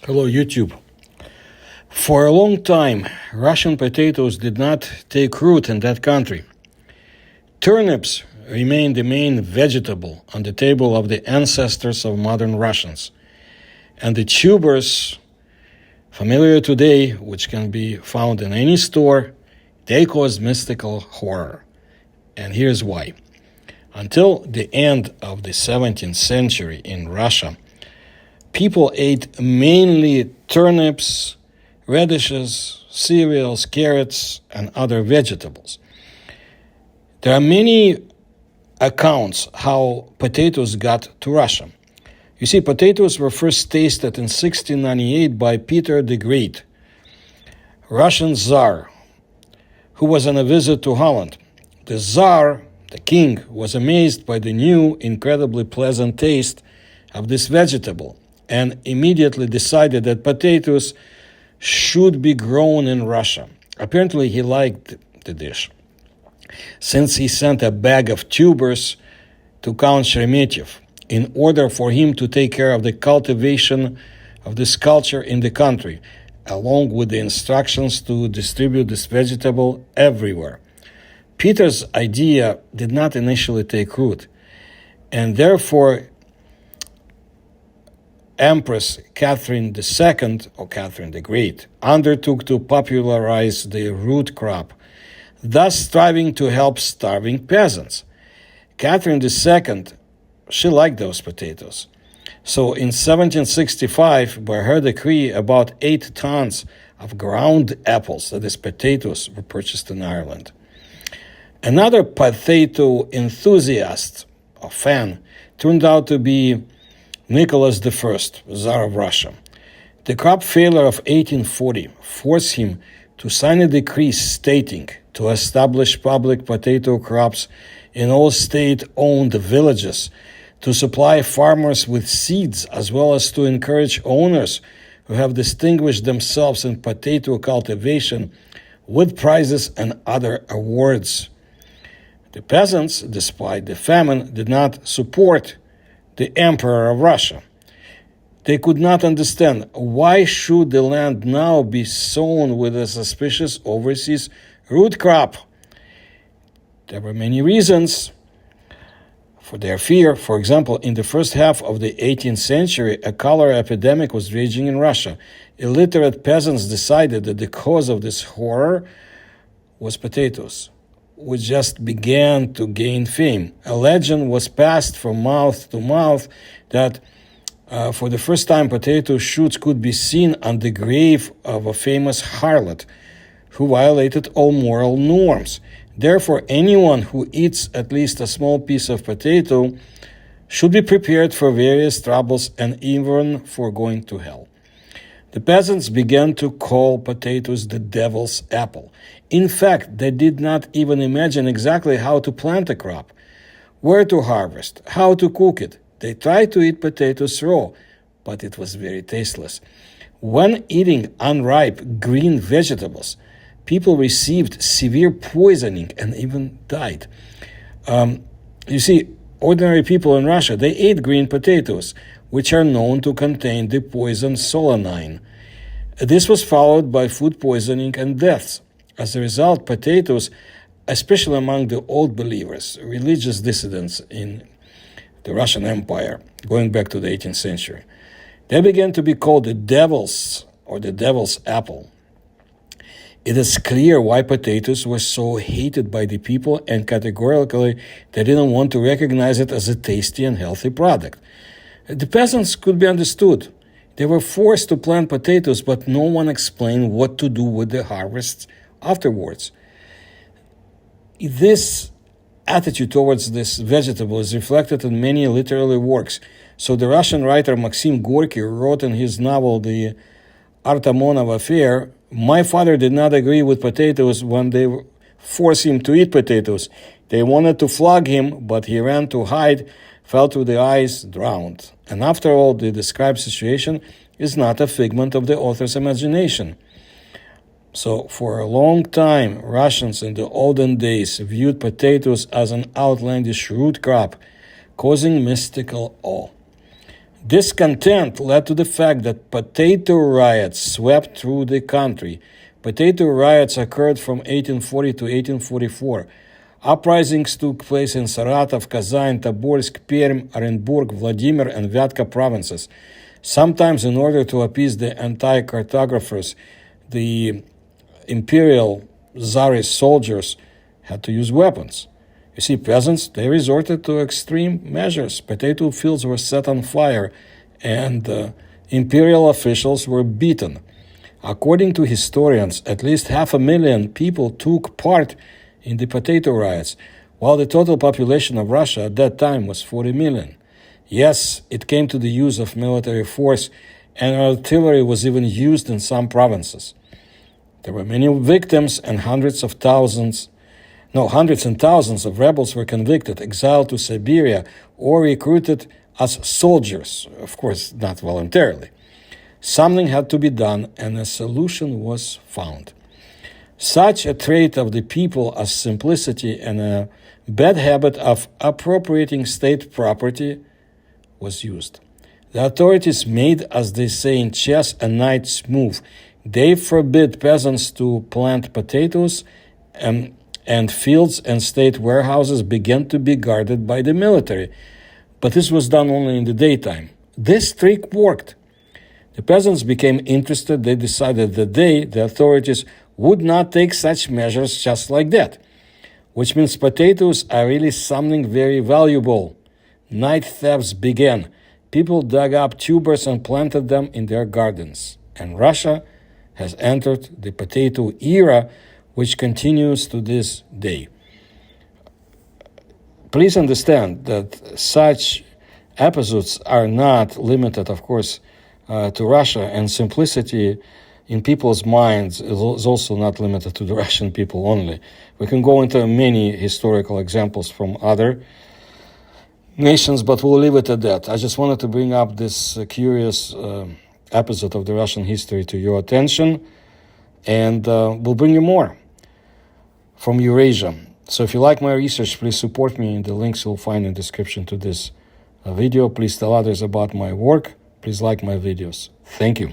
Hello, YouTube. For a long time, Russian potatoes did not take root in that country. Turnips remained the main vegetable on the table of the ancestors of modern Russians. And the tubers, familiar today, which can be found in any store, they caused mystical horror. And here's why. Until the end of the 17th century in Russia, people ate mainly turnips, radishes, cereals, carrots, and other vegetables. There are many accounts how potatoes got to Russia. You see, potatoes were first tasted in 1698 by Peter the Great, Russian Tsar, who was on a visit to Holland. The Tsar, the king, was amazed by the new, incredibly pleasant taste of this vegetable and immediately decided that potatoes should be grown in Russia. Apparently, he liked the dish, since he sent a bag of tubers to Count Sheremetyev in order for him to take care of the cultivation of this culture in the country, along with the instructions to distribute this vegetable everywhere. Peter's idea did not initially take root, and therefore Empress Catherine II, or Catherine the Great, undertook to popularize the root crop, thus striving to help starving peasants. Catherine II, she liked those potatoes. So in 1765, by her decree, about 8 tons of ground apples, that is potatoes, were purchased in Ireland. Another potato enthusiast, or fan, turned out to be Nicholas I, Tsar of Russia. The crop failure of 1840 forced him to sign a decree stating to establish public potato crops in all state-owned villages, to supply farmers with seeds, as well as to encourage owners who have distinguished themselves in potato cultivation with prizes and other awards. The peasants, despite the famine, did not support the Emperor of Russia. They could not understand why should the land now be sown with a suspicious overseas root crop. There were many reasons for their fear. For example, in the first half of the 18th century, a cholera epidemic was raging in Russia. Illiterate peasants decided that the cause of this horror was potatoes, which just began to gain fame. A legend was passed from mouth to mouth that for the first time potato shoots could be seen on the grave of a famous harlot who violated all moral norms. Therefore, anyone who eats at least a small piece of potato should be prepared for various troubles and even for going to hell. The peasants began to call potatoes the devil's apple. In fact, they did not even imagine exactly how to plant a crop, where to harvest, how to cook it. They tried to eat potatoes raw, but it was very tasteless. When eating unripe green vegetables, people received severe poisoning and even died. You see, ordinary people in Russia, they ate green potatoes, which are known to contain the poison solanine. This was followed by food poisoning and deaths. As a result, potatoes, especially among the old believers, religious dissidents in the Russian Empire, going back to the 18th century, they began to be called the devil's or the devil's apple. It is clear why potatoes were so hated by the people, and categorically they didn't want to recognize it as a tasty and healthy product. The peasants could be understood. They were forced to plant potatoes, but no one explained what to do with the harvests afterwards. This attitude towards this vegetable is reflected in many literary works. So the Russian writer Maxim Gorky wrote in his novel The Artamonov Affair, "My father did not agree with potatoes when they forced him to eat potatoes. They wanted to flog him, but he ran to hide, fell through the ice, drowned." And after all, the described situation is not a figment of the author's imagination. So for a long time, Russians in the olden days viewed potatoes as an outlandish root crop, causing mystical awe. Discontent led to the fact that potato riots swept through the country. Potato riots occurred from 1840 to 1844. Uprisings took place in Saratov, Kazan, Tobolsk, Perm, Orenburg, Vladimir, and Vyatka provinces. Sometimes, in order to appease the anti-cartographers, the imperial Tsarist soldiers had to use weapons. You see, peasants, they resorted to extreme measures. Potato fields were set on fire, and imperial officials were beaten. According to historians, at least 500,000 people took part in the potato riots, while the total population of Russia at that time was 40 million. Yes, it came to the use of military force, and artillery was even used in some provinces. There were many victims, and hundreds and thousands of rebels were convicted, exiled to Siberia, or recruited as soldiers, of course, not voluntarily. Something had to be done, and a solution was found. Such a trait of the people as simplicity and a bad habit of appropriating state property was used. The authorities made, as they say in chess, a knight's move. They forbid peasants to plant potatoes, and fields and state warehouses began to be guarded by the military. But this was done only in the daytime. This trick worked. The peasants became interested. They decided that the authorities, would not take such measures just like that, which means potatoes are really something very valuable. Night thefts began. People dug up tubers and planted them in their gardens. And Russia has entered the potato era, which continues to this day. Please understand that such episodes are not limited, of course, to Russia, and simplicity in people's minds is also not limited to the Russian people only. We can go into many historical examples from other nations, but we'll leave it at that. I just wanted to bring up this curious episode of the Russian history to your attention, and we'll bring you more from Eurasia. So if you like my research, please support me in the links you'll find in the description to this video. Please tell others about my work. Please like my videos. Thank you.